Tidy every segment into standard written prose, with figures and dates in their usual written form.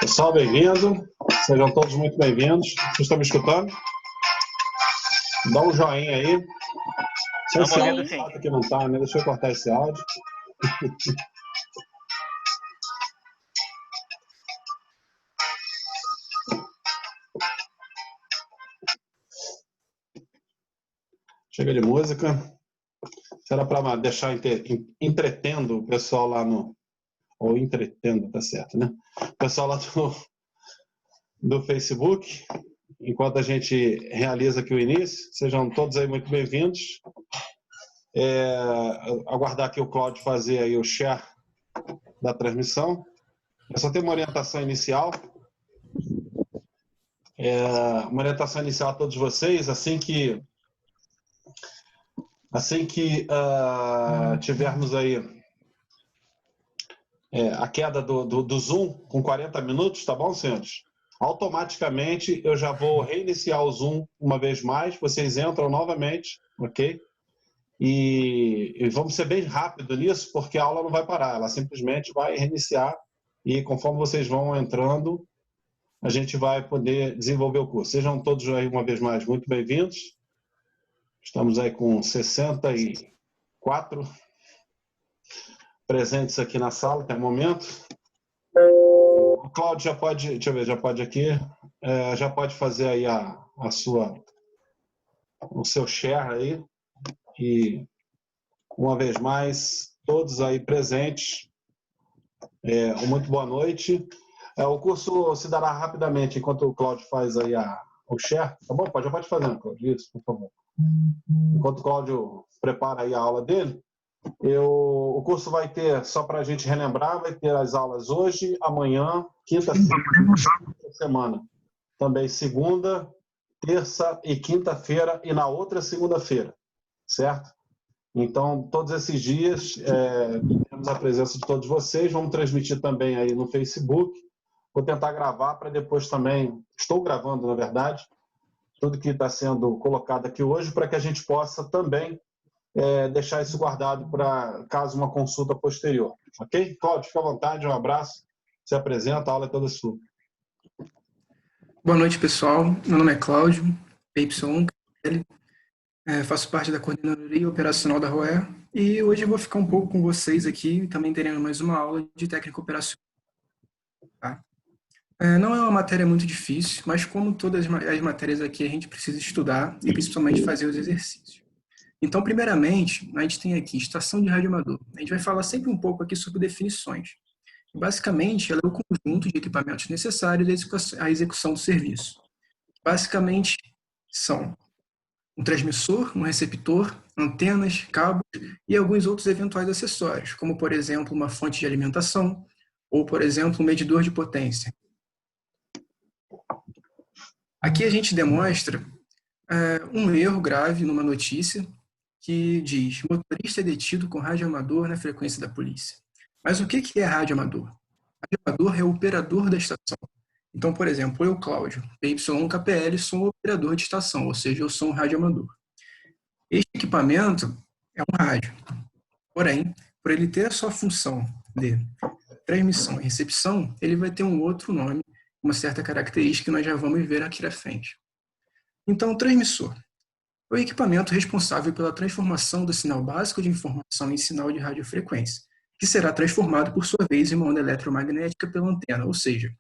Pessoal, bem-vindo. Sejam todos muito bem-vindos. Vocês estão me escutando? Dá um joinha aí. Não sei se ouvindo, sim. que não tá, né? Deixa eu cortar esse áudio. Chega de música. Será para deixar entretendo o pessoal lá no... Ou entretendo, tá certo, né? O pessoal lá do Facebook. Enquanto a gente realiza aqui o início, sejam todos aí muito bem-vindos. Aguardar aqui o Cláudio fazer aí o share da transmissão. Eu só tenho uma orientação inicial. Uma orientação inicial a todos vocês, assim que tivermos aí a queda do Zoom com 40 minutos, tá bom, senhores? Automaticamente eu já vou reiniciar o Zoom uma vez mais, vocês entram novamente, ok? E vamos ser bem rápido nisso, porque a aula não vai parar, ela simplesmente vai reiniciar e conforme vocês vão entrando, a gente vai poder desenvolver o curso. Sejam todos aí uma vez mais muito bem-vindos. Estamos aí com 64 presentes aqui na sala até o momento. O Cláudio já pode, deixa eu ver, já pode aqui, já pode fazer aí o seu share aí. E uma vez mais, todos aí presentes, muito boa noite. O curso se dará rapidamente enquanto o Cláudio faz aí o share, tá bom? Já pode fazer, Cláudio, isso, por favor. Enquanto o Cláudio prepara aí a aula dele, o curso vai ter, só para a gente relembrar, vai ter as aulas hoje, amanhã, quinta-feira, semana. Também segunda, terça e quinta-feira e na outra segunda-feira, certo? Então, todos esses dias, temos a presença de todos vocês, vamos transmitir também aí no Facebook. Vou tentar gravar para depois também, estou gravando, na verdade, tudo que está sendo colocado aqui hoje, para que a gente possa também deixar isso guardado para caso uma consulta posterior. Ok? Cláudio, fica à vontade, um abraço, se apresenta, a aula é toda sua. Boa noite, pessoal. Meu nome é Cláudio, PY1, faço parte da coordenadoria operacional da ROE e hoje eu vou ficar um pouco com vocês aqui, também teremos mais uma aula de técnica operacional. Tá? Não é uma matéria muito difícil, mas como todas as matérias aqui a gente precisa estudar e principalmente fazer os exercícios. Então, primeiramente, a gente tem aqui estação de radioamador. A gente vai falar sempre um pouco aqui sobre definições. Basicamente, ela é o conjunto de equipamentos necessários à execução do serviço. Basicamente, são um transmissor, um receptor, antenas, cabos e alguns outros eventuais acessórios, como, por exemplo, uma fonte de alimentação ou, por exemplo, um medidor de potência. Aqui a gente demonstra um erro grave numa notícia que diz: motorista é detido com radioamador na frequência da polícia. Mas o que é radioamador? Radioamador é o operador da estação. Então, por exemplo, eu, Cláudio, PY1KPL, sou um operador de estação, ou seja, eu sou um radioamador. Este equipamento é um rádio. Porém, por ele ter a sua função de transmissão e recepção, ele vai ter um outro nome, uma certa característica que nós já vamos ver aqui à frente. Então, o transmissor é o equipamento responsável pela transformação do sinal básico de informação em sinal de radiofrequência, que será transformado, por sua vez, em uma onda eletromagnética pela antena, ou seja,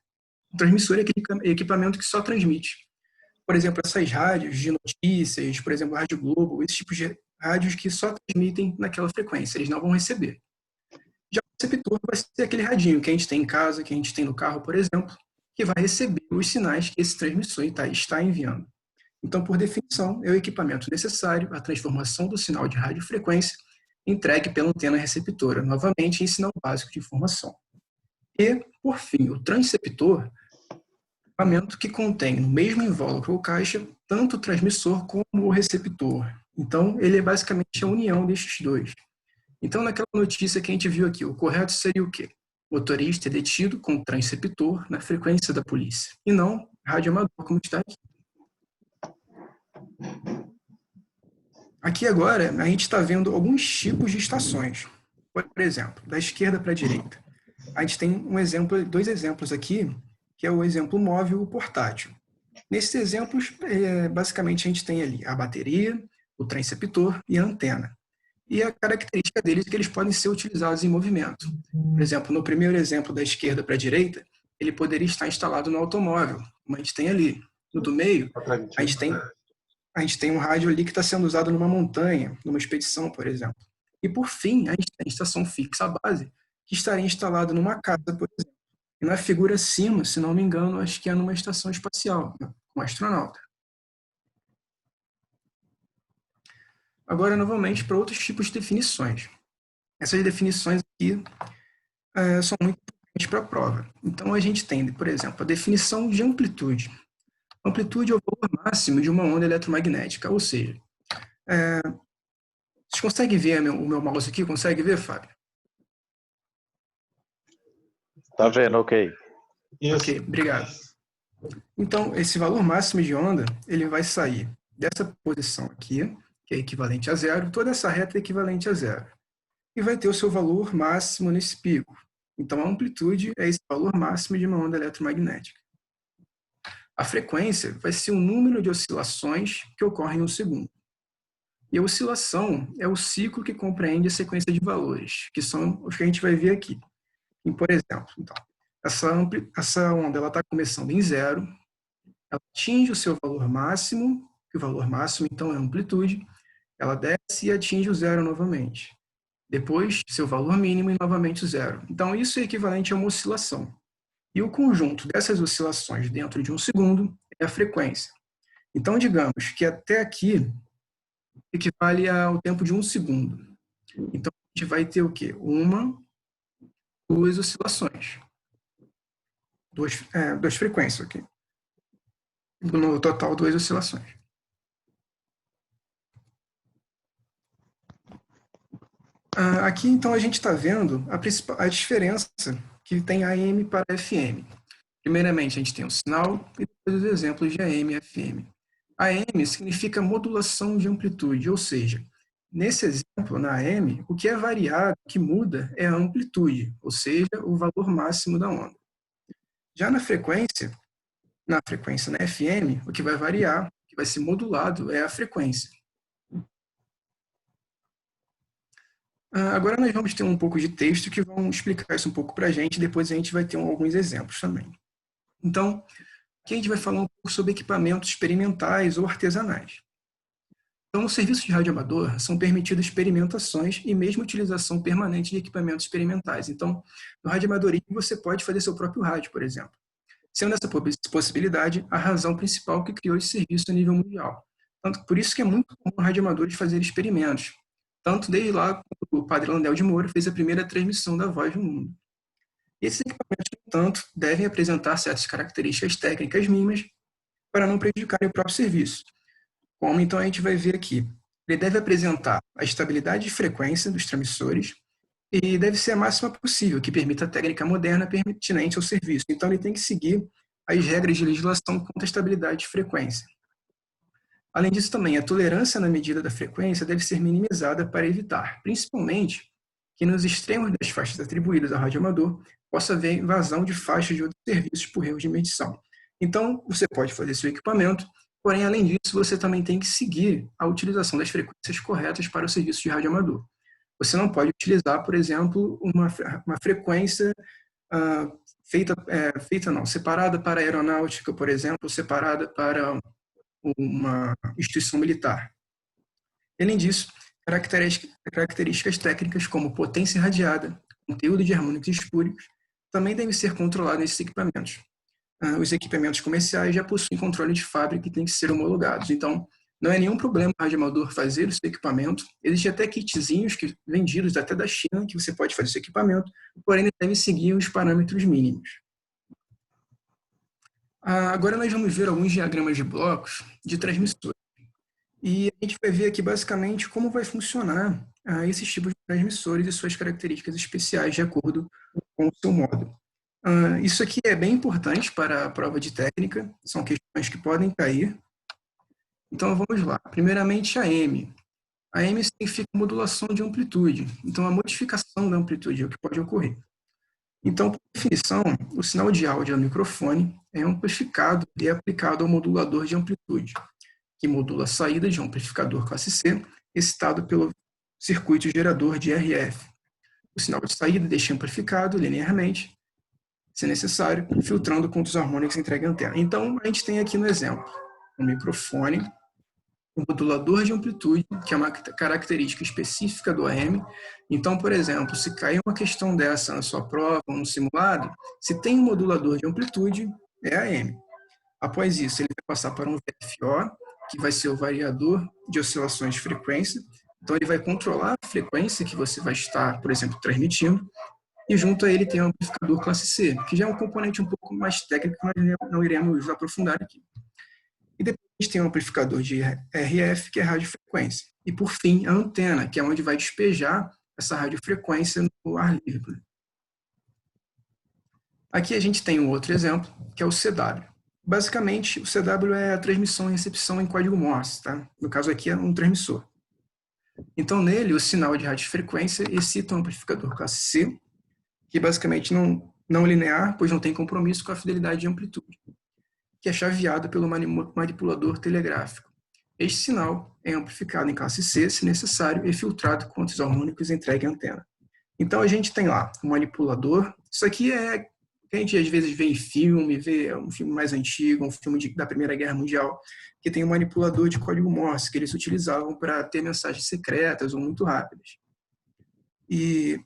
o transmissor é aquele equipamento que só transmite. Por exemplo, essas rádios de notícias, por exemplo, a Rádio Globo, esses tipos de rádios que só transmitem naquela frequência, eles não vão receber. Já o receptor vai ser aquele radinho que a gente tem em casa, que a gente tem no carro, por exemplo, que vai receber os sinais que esse transmissor está enviando. Então, por definição, é o equipamento necessário à transformação do sinal de radiofrequência entregue pela antena receptora, novamente em sinal básico de informação. E, por fim, o transceptor é o equipamento que contém no mesmo invólucro ou caixa tanto o transmissor como o receptor. Então, ele é basicamente a união destes dois. Então, naquela notícia que a gente viu aqui, o correto seria o quê? O motorista é detido com transceptor na frequência da polícia, e não radioamador, como está aqui. Aqui agora, a gente está vendo alguns tipos de estações. Por exemplo, da esquerda para a direita. A gente tem dois exemplos aqui que é o exemplo móvel ou portátil. Nesses exemplos, basicamente a gente tem ali a bateria, o transceptor e a antena. E a característica deles é que eles podem ser utilizados em movimento. Por exemplo, no primeiro exemplo da esquerda para a direita, ele poderia estar instalado no automóvel, como a gente tem ali. No do meio, a gente tem um rádio ali que está sendo usado numa montanha, numa expedição, por exemplo. E por fim, a gente tem a estação fixa base, que estaria instalada numa casa, por exemplo. E na figura acima, se não me engano, acho que é numa estação espacial, com um astronauta. Agora, novamente, para outros tipos de definições. Essas definições aqui são muito importantes para a prova. Então, a gente tem, por exemplo, a definição de amplitude. Amplitude é o valor máximo de uma onda eletromagnética, ou seja, vocês conseguem ver o meu mouse aqui? Consegue ver, Fábio? Tá vendo, ok. Isso. Ok, obrigado. Então, esse valor máximo de onda, ele vai sair dessa posição aqui, que é equivalente a zero, toda essa reta é equivalente a zero. E vai ter o seu valor máximo nesse pico. Então, a amplitude é esse valor máximo de uma onda eletromagnética. A frequência vai ser o número de oscilações que ocorrem em um segundo. E a oscilação é o ciclo que compreende a sequência de valores, que são os que a gente vai ver aqui. E, por exemplo, então, essa onda está começando em zero, ela atinge o seu valor máximo, que o valor máximo, então, é a amplitude, ela desce e atinge o zero novamente. Depois, seu valor mínimo e novamente o zero. Então, isso é equivalente a uma oscilação. E o conjunto dessas oscilações dentro de um segundo é a frequência. Então, digamos que até aqui equivale ao tempo de um segundo. Então, a gente vai ter o quê? Duas oscilações. Duas frequências aqui. No total, duas oscilações. Aqui, então, a gente está vendo a diferença que tem AM para FM. Primeiramente, a gente tem o sinal e depois os exemplos de AM e FM. AM significa modulação de amplitude, ou seja, nesse exemplo, na AM, o que é variado, o que muda, é a amplitude, ou seja, o valor máximo da onda. Já na frequência na FM, o que vai variar, o que vai ser modulado, é a frequência. Agora nós vamos ter um pouco de texto que vão explicar isso um pouco para a gente, depois a gente vai ter alguns exemplos também. Então, aqui a gente vai falar um pouco sobre equipamentos experimentais ou artesanais. Então, no serviço de rádio amador, são permitidas experimentações e mesmo utilização permanente de equipamentos experimentais. Então, no rádio amadorismo, você pode fazer seu próprio rádio, por exemplo. Sendo essa possibilidade a razão principal que criou esse serviço a nível mundial. Por isso que é muito comum radioamadores fazer experimentos. Tanto desde lá, quando o padre Landel de Moura fez a primeira transmissão da voz no mundo. Esses equipamentos, no entanto, devem apresentar certas características técnicas mínimas para não prejudicarem o próprio serviço. Como então a gente vai ver aqui. Ele deve apresentar a estabilidade de frequência dos transmissores e deve ser a máxima possível, que permita a técnica moderna pertinente ao serviço. Então ele tem que seguir as regras de legislação quanto à estabilidade de frequência. Além disso, também, a tolerância na medida da frequência deve ser minimizada para evitar, principalmente, que nos extremos das faixas atribuídas ao radioamador possa haver invasão de faixas de outros serviços por erros de medição. Então, você pode fazer seu equipamento, porém, além disso, você também tem que seguir a utilização das frequências corretas para o serviço de radioamador. Você não pode utilizar, por exemplo, uma frequência separada para a aeronáutica, por exemplo, separada para uma instituição militar. Além disso, características técnicas como potência irradiada, conteúdo de harmônicos espúrios, também devem ser controlados nesses equipamentos. Os equipamentos comerciais já possuem controle de fábrica e têm que ser homologados. Então, não é nenhum problema o radioamador fazer o seu equipamento. Existem até kitzinhos vendidos até da China que você pode fazer o seu equipamento, porém deve seguir os parâmetros mínimos. Agora nós vamos ver alguns diagramas de blocos de transmissores. E a gente vai ver aqui basicamente como vai funcionar esses tipos de transmissores e suas características especiais de acordo com o seu módulo. Isso aqui é bem importante para a prova de técnica, são questões que podem cair. Então vamos lá. Primeiramente a M. A M significa modulação de amplitude. Então a modificação da amplitude é o que pode ocorrer. Então, por definição, o sinal de áudio ao microfone é amplificado e é aplicado ao modulador de amplitude, que modula a saída de um amplificador classe C, excitado pelo circuito gerador de RF. O sinal de saída deixa amplificado linearmente, se necessário, filtrando contra os harmônicos entregue à antena. Então, a gente tem aqui no exemplo um microfone, um modulador de amplitude, que é uma característica específica do AM. Então, por exemplo, se cair uma questão dessa na sua prova ou no simulado, se tem um modulador de amplitude, é AM. Após isso, ele vai passar para um VFO, que vai ser o variador de oscilações de frequência. Então, ele vai controlar a frequência que você vai estar, por exemplo, transmitindo. E junto a ele tem o amplificador classe C, que já é um componente um pouco mais técnico, mas não iremos aprofundar aqui. E depois a gente tem o amplificador de RF, que é radiofrequência. E por fim, a antena, que é onde vai despejar essa radiofrequência no ar livre. Aqui a gente tem um outro exemplo, que é o CW. Basicamente, o CW é a transmissão e recepção em código Morse, tá? No caso aqui é um transmissor. Então, nele, o sinal de radiofrequência excita o amplificador classe C, que basicamente não linear, pois não tem compromisso com a fidelidade de amplitude, que é chaveado pelo manipulador telegráfico. Este sinal é amplificado em classe C, se necessário, e filtrado contra os harmônicos entregue à antena. Então, a gente tem lá um manipulador. Isso aqui é que a gente às vezes vê em filme, vê um filme mais antigo, um filme da Primeira Guerra Mundial, que tem um manipulador de código Morse, que eles utilizavam para ter mensagens secretas ou muito rápidas. E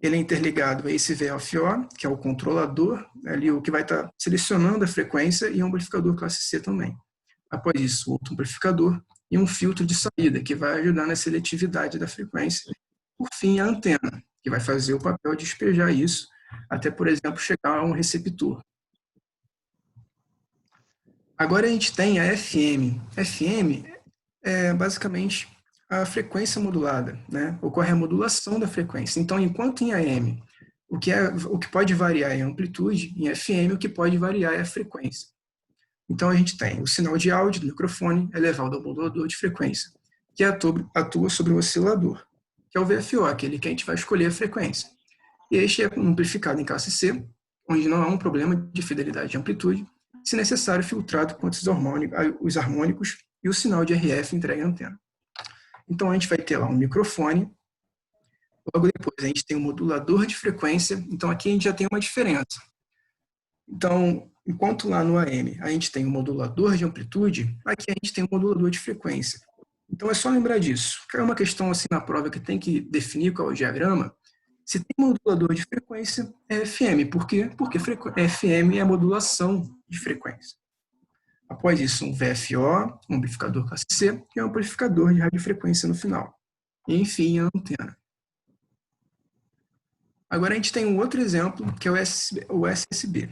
ele é interligado a esse VFO, que é o controlador, ali o que vai estar selecionando a frequência, e um amplificador classe C também. Após isso, outro amplificador e um filtro de saída, que vai ajudar na seletividade da frequência. Por fim, a antena, que vai fazer o papel de despejar isso, até, por exemplo, chegar a um receptor. Agora a gente tem a FM. FM é basicamente a frequência modulada, né? Ocorre a modulação da frequência. Então, enquanto em AM o que pode variar é a amplitude, em FM o que pode variar é a frequência. Então, a gente tem o sinal de áudio do microfone elevado ao modulador de frequência, que atua sobre o oscilador, que é o VFO, aquele que a gente vai escolher a frequência. E este é amplificado em classe C, onde não há um problema de fidelidade de amplitude, se necessário, filtrado contra os harmônicos e o sinal de RF entregue à antena. Então, a gente vai ter lá um microfone, logo depois a gente tem um modulador de frequência, então aqui a gente já tem uma diferença. Então, enquanto lá no AM a gente tem um modulador de amplitude, aqui a gente tem um modulador de frequência. Então, é só lembrar disso. Caiu uma questão assim na prova que tem que definir qual é o diagrama. Se tem modulador de frequência, é FM. Por quê? Porque FM é a modulação de frequência. Após isso, um VFO, um amplificador classe C, e um amplificador de radiofrequência no final. E, enfim, a antena. Agora a gente tem um outro exemplo, que é o SSB.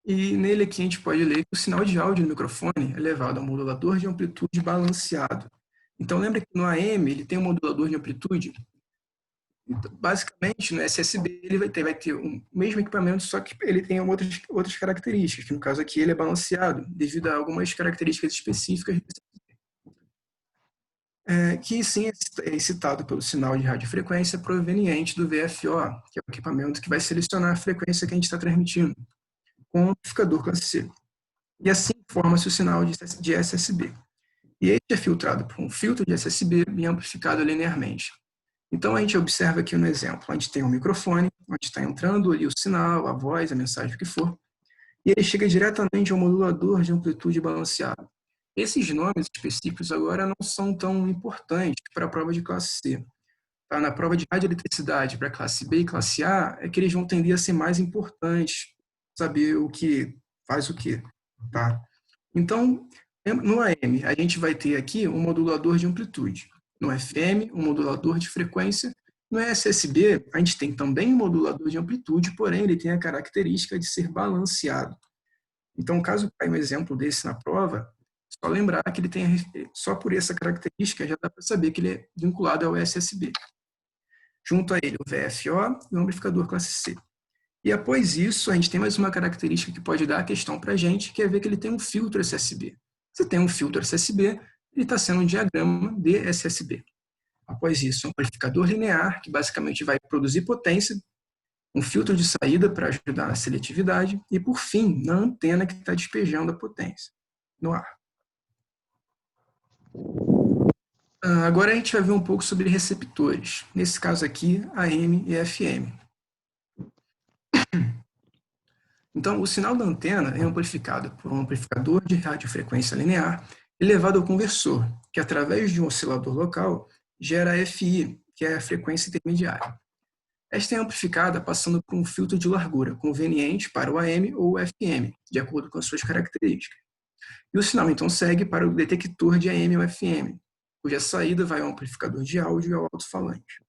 E nele aqui a gente pode ler que o sinal de áudio no microfone é levado ao modulador de amplitude balanceado. Então, lembra que no AM ele tem um modulador de amplitude. Então, basicamente, no SSB ele vai ter o mesmo equipamento, só que ele tem outras características, que no caso aqui ele é balanceado, devido a algumas características específicas do SSB. Que sim é excitado pelo sinal de radiofrequência proveniente do VFO, que é o equipamento que vai selecionar a frequência que a gente está transmitindo, com o amplificador classe C. E assim forma-se o sinal de SSB. E este é filtrado por um filtro de SSB e amplificado linearmente. Então, a gente observa aqui no exemplo, a gente tem um microfone, onde está entrando ali o sinal, a voz, a mensagem, o que for, e ele chega diretamente ao modulador de amplitude balanceado. Esses nomes específicos agora não são tão importantes para a prova de classe C. Tá? Na prova de radioeletricidade para classe B e classe A, é que eles vão tender a ser mais importantes, saber o que faz o que. Tá? Então, no AM, a gente vai ter aqui um modulador de amplitude. No FM, um modulador de frequência. No SSB, a gente tem também um modulador de amplitude, porém ele tem a característica de ser balanceado. Então, caso caia um exemplo desse na prova, só lembrar que ele tem, só por essa característica, já dá para saber que ele é vinculado ao SSB. Junto a ele, o VFO e o amplificador classe C. E após isso, a gente tem mais uma característica que pode dar a questão para a gente, que é ver que ele tem um filtro SSB. Se tem um filtro SSB, ele está sendo um diagrama de SSB. Após isso, um amplificador linear, que basicamente vai produzir potência, um filtro de saída para ajudar na seletividade e, por fim, na antena que está despejando a potência no ar. Agora a gente vai ver um pouco sobre receptores, nesse caso aqui, AM e FM. Então, o sinal da antena é amplificado por um amplificador de radiofrequência linear e levado ao conversor, que através de um oscilador local gera a FI, que é a frequência intermediária. Esta é amplificada passando por um filtro de largura conveniente para o AM ou o FM, de acordo com as suas características. E o sinal então segue para o detector de AM ou FM, cuja saída vai ao amplificador de áudio e ao alto-falante.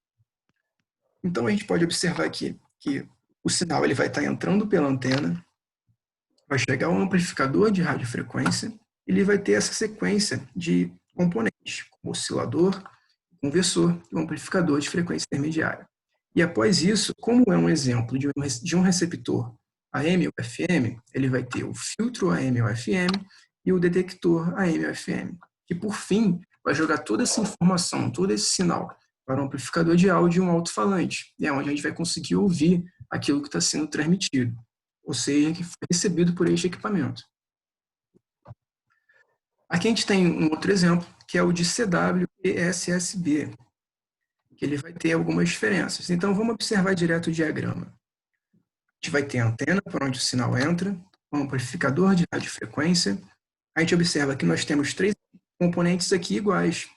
Então a gente pode observar aqui que o sinal ele vai estar entrando pela antena, vai chegar ao amplificador de radiofrequência, e ele vai ter essa sequência de componentes, como oscilador, conversor e o amplificador de frequência intermediária. E após isso, como é um exemplo de um receptor AM ou FM, ele vai ter o filtro AM ou FM e o detector AM ou FM, que por fim vai jogar toda essa informação, todo esse sinal para um amplificador de áudio e um alto-falante, e é onde a gente vai conseguir ouvir aquilo que está sendo transmitido, ou seja, que foi recebido por este equipamento. Aqui a gente tem um outro exemplo, que é o de CW e SSB, que ele vai ter algumas diferenças. Então, vamos observar direto o diagrama. A gente vai ter a antena, por onde o sinal entra, um amplificador de radiofrequência. A gente observa que nós temos 3 componentes aqui iguais,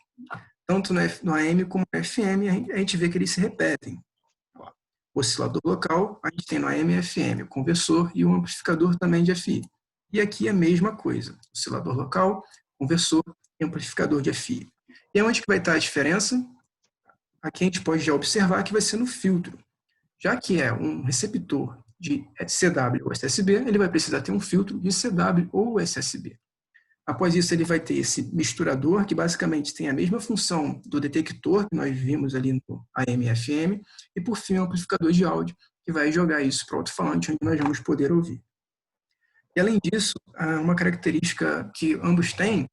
tanto no AM como no FM, a gente vê que eles se repetem. O oscilador local, a gente tem no AM e FM, o conversor e o amplificador também de FI. E aqui a mesma coisa, oscilador local, conversor e amplificador de FI. E onde que vai estar a diferença? Aqui a gente pode já observar que vai ser no filtro. Já que é um receptor de CW ou SSB, ele vai precisar ter um filtro de CW ou SSB. Após isso, ele vai ter esse misturador, que basicamente tem a mesma função do detector que nós vimos ali no AM e FM, e por fim, o amplificador de áudio, que vai jogar isso para o alto-falante, onde nós vamos poder ouvir. E além disso, uma característica que ambos têm,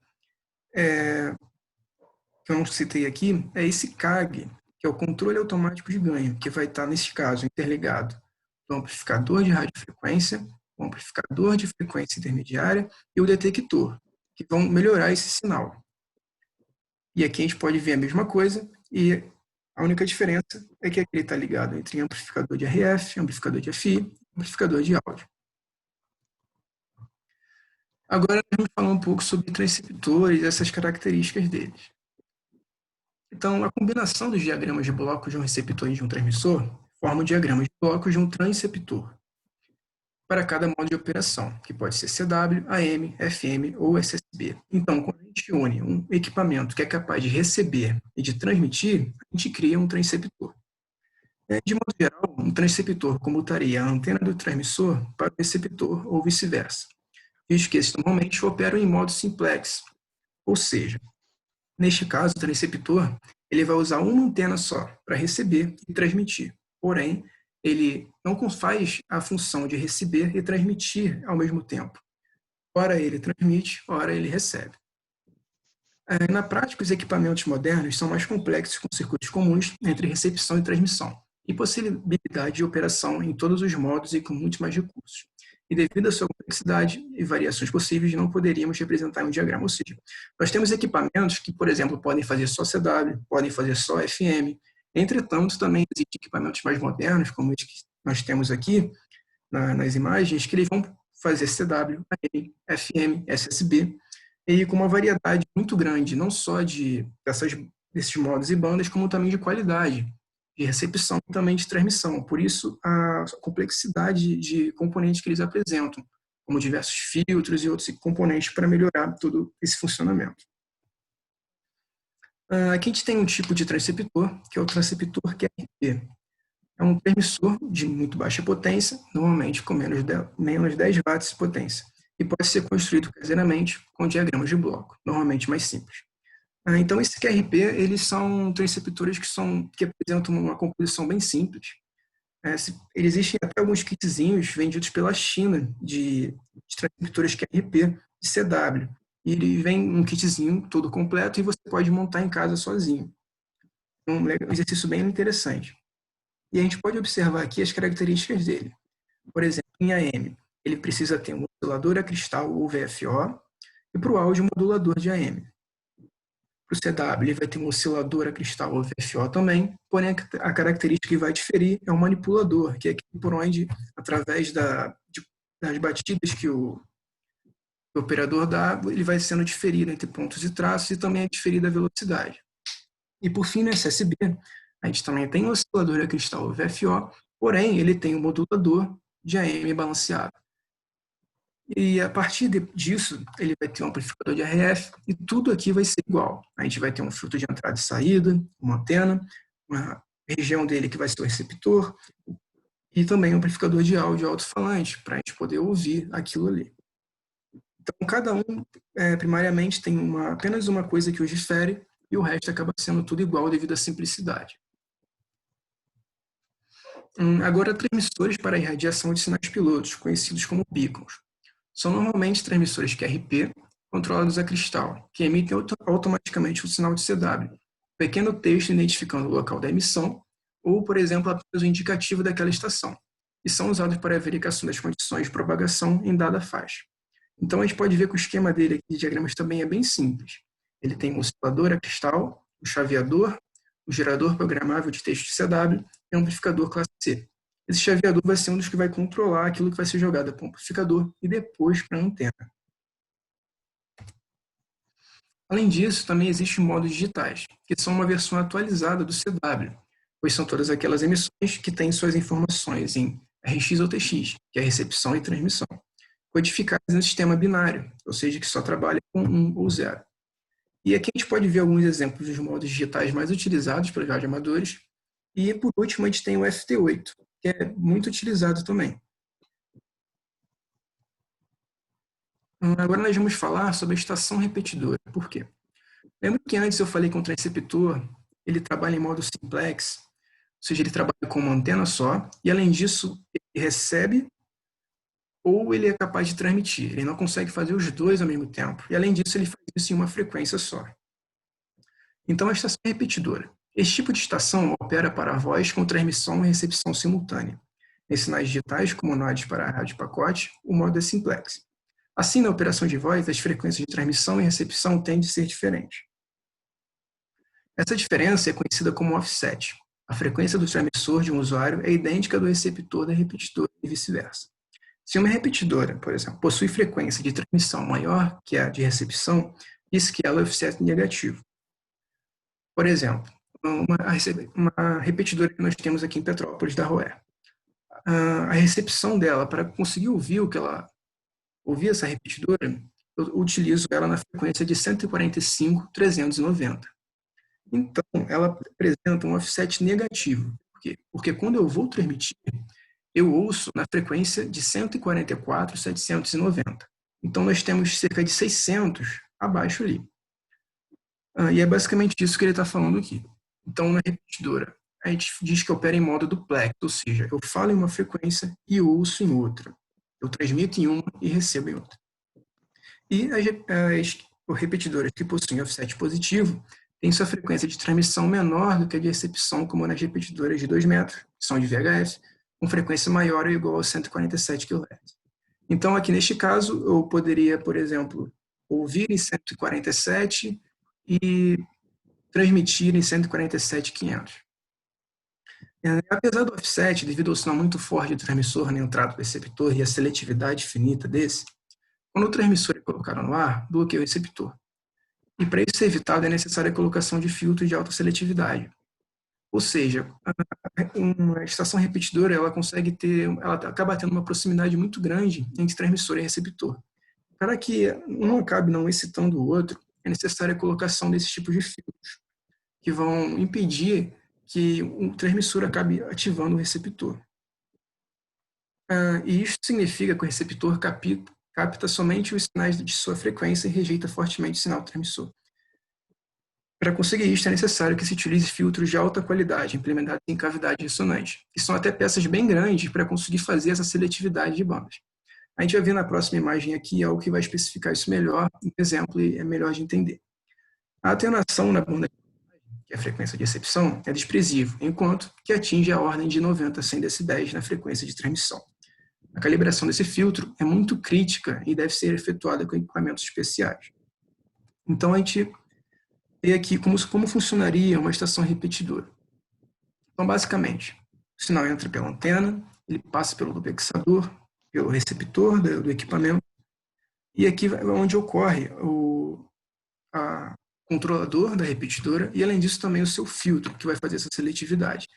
que eu não citei aqui, é esse CAG, que é o controle automático de ganho, que vai estar, nesse caso, interligado do amplificador de radiofrequência, o amplificador de frequência intermediária e o detector, que vão melhorar esse sinal. E aqui a gente pode ver a mesma coisa, e a única diferença é que aqui ele está ligado entre amplificador de RF, amplificador de FI e amplificador de áudio. Agora vamos falar um pouco sobre transceptores e essas características deles. Então, a combinação dos diagramas de blocos de um receptor e de um transmissor forma o diagrama de blocos de um transceptor para cada modo de operação, que pode ser CW, AM, FM ou SSB. Então, quando a gente une um equipamento que é capaz de receber e de transmitir, a gente cria um transceptor. De modo geral, um transceptor comutaria a antena do transmissor para o receptor ou vice-versa, visto que esses normalmente operam em modo simplex, ou seja, neste caso, o transceptor ele vai usar uma antena só para receber e transmitir, porém, ele não faz a função de receber e transmitir ao mesmo tempo. Ora ele transmite, ora ele recebe. Na prática, os equipamentos modernos são mais complexos com circuitos comuns entre recepção e transmissão, e possibilidade de operação em todos os modos e com muitos mais recursos. E devido à sua complexidade e variações possíveis, não poderíamos representar em um diagrama. Ou seja, nós temos equipamentos que, por exemplo, podem fazer só CW, podem fazer só FM. Entretanto, também existem equipamentos mais modernos, como os que nós temos aqui nas imagens, que eles vão fazer CW, AM, FM, SSB, e com uma variedade muito grande, não só desses modos e bandas, como também de qualidade, de recepção e também de transmissão. Por isso, a complexidade de componentes que eles apresentam, como diversos filtros e outros componentes para melhorar todo esse funcionamento. Aqui a gente tem um tipo de transceptor, que é o transceptor QRP. É um transmissor de muito baixa potência, normalmente com menos 10 watts de potência, e pode ser construído caseiramente com diagramas de bloco, normalmente mais simples. Então, esse QRP, eles são transceptores que apresentam uma composição bem simples. Existem até alguns kitzinhos vendidos pela China de transceptores QRP de CW. E ele vem um kitzinho todo completo e você pode montar em casa sozinho. Um exercício bem interessante. E a gente pode observar aqui as características dele. Por exemplo, em AM, ele precisa ter um oscilador a cristal ou VFO, e para o áudio, um modulador de AM. Para o CW, ele vai ter um oscilador a cristal ou VFO também, porém a característica que vai diferir é o manipulador, que é por onde, através das batidas que o operador dá, ele vai sendo diferido entre pontos e traços e também é diferida a velocidade. E por fim, no SSB, a gente também tem o oscilador a cristal ou VFO, porém ele tem um modulador de AM balanceado. E a partir disso, ele vai ter um amplificador de RF e tudo aqui vai ser igual. A gente vai ter um filtro de entrada e saída, uma antena, uma região dele que vai ser o receptor e também um amplificador de áudio alto-falante para a gente poder ouvir aquilo ali. Então, cada um, primariamente, tem apenas uma coisa que os difere e o resto acaba sendo tudo igual devido à simplicidade. Agora, transmissores para irradiação de sinais pilotos, conhecidos como beacons. São normalmente transmissores QRP, controlados a cristal, que emitem automaticamente o sinal de CW, um pequeno texto identificando o local da emissão, ou, por exemplo, apenas o indicativo daquela estação, e são usados para a verificação das condições de propagação em dada faixa. Então, a gente pode ver que o esquema dele aqui de diagramas também é bem simples. Ele tem um oscilador a cristal, um chaveador, um gerador programável de texto de CW e um amplificador classe C. Esse chaveador vai ser um dos que vai controlar aquilo que vai ser jogado para o amplificador e depois para a antena. Além disso, também existem modos digitais, que são uma versão atualizada do CW, pois são todas aquelas emissões que têm suas informações em RX ou TX, que é recepção e transmissão, codificadas no sistema binário, ou seja, que só trabalha com 1 ou 0. E aqui a gente pode ver alguns exemplos dos modos digitais mais utilizados pelos radioamadores. E, por último, a gente tem o FT8, que é muito utilizado também. Agora nós vamos falar sobre a estação repetidora. Por quê? Lembra que antes eu falei que o transceptor ele trabalha em modo simplex, ou seja, ele trabalha com uma antena só, e além disso, ele recebe ou ele é capaz de transmitir. Ele não consegue fazer os dois ao mesmo tempo. E além disso, ele faz isso em uma frequência só. Então, a estação repetidora. Esse tipo de estação opera para a voz com transmissão e recepção simultânea. Em sinais digitais, como nodes para a rádio pacote, o modo é simplex. Assim, na operação de voz, as frequências de transmissão e recepção tendem a ser diferentes. Essa diferença é conhecida como offset. A frequência do transmissor de um usuário é idêntica à do receptor da repetidora e vice-versa. Se uma repetidora, por exemplo, possui frequência de transmissão maior que a de recepção, diz que ela é offset negativo. Por exemplo, uma repetidora que nós temos aqui em Petrópolis, da ROE. A recepção dela, para conseguir ouvir essa repetidora, eu utilizo ela na frequência de 145.390. Então, ela apresenta um offset negativo. Por quê? Porque quando eu vou transmitir, eu ouço na frequência de 144.790. Então, nós temos cerca de 600 abaixo ali. E é basicamente isso que ele está falando aqui. Então, na repetidora, a gente diz que opera em modo duplex, ou seja, eu falo em uma frequência e ouço em outra. Eu transmito em uma e recebo em outra. E as repetidoras que possuem offset positivo têm sua frequência de transmissão menor do que a de recepção, como nas repetidoras de 2 metros, que são de VHF, com frequência maior ou igual a 147 kHz. Então, aqui neste caso, eu poderia, por exemplo, ouvir em 147 e transmitir em 147.500. Apesar do offset, devido ao sinal muito forte do transmissor na entrada do receptor e a seletividade finita desse, quando o transmissor é colocado no ar, bloqueia o receptor. E para isso ser evitado, é necessária a colocação de filtros de alta seletividade. Ou seja, uma estação repetidora ela acaba tendo uma proximidade muito grande entre transmissor e receptor. Para que um acabe não excitando o outro, é necessária a colocação desses tipos de filtros, que vão impedir que o transmissor acabe ativando o receptor. E isso significa que o receptor capta somente os sinais de sua frequência e rejeita fortemente o sinal do transmissor. Para conseguir isso, é necessário que se utilize filtros de alta qualidade, implementados em cavidade ressonante, que são até peças bem grandes para conseguir fazer essa seletividade de bandas. A gente vai ver na próxima imagem aqui algo que vai especificar isso melhor, um exemplo, e é melhor de entender. A atenuação na banda, que é a frequência de recepção, é desprezível, enquanto que atinge a ordem de 90 a 100 decibéis na frequência de transmissão. A calibração desse filtro é muito crítica e deve ser efetuada com equipamentos especiais. Então, a gente vê aqui como funcionaria uma estação repetidora. Então, basicamente, o sinal entra pela antena, ele passa pelo duplexador, pelo receptor do equipamento, e aqui é onde ocorre o controlador da repetidora e, além disso, também o seu filtro, que vai fazer essa seletividade.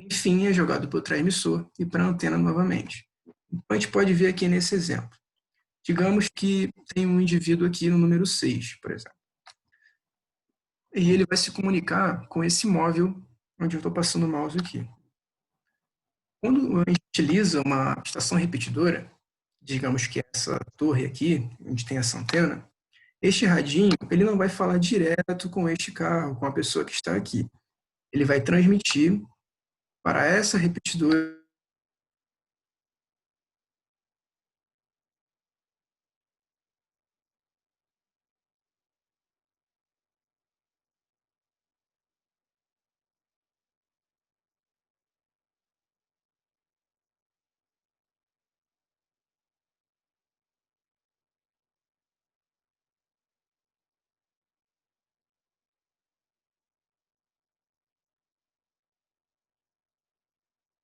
Enfim, é jogado para o transmissor e para a antena novamente. Então, a gente pode ver aqui nesse exemplo. Digamos que tem um indivíduo aqui no número 6, por exemplo. E ele vai se comunicar com esse móvel onde eu estou passando o mouse aqui. Quando a gente utiliza uma estação repetidora, digamos que essa torre aqui, onde tem essa antena, este radinho ele não vai falar direto com este carro, com a pessoa que está aqui. Ele vai transmitir para essa repetidora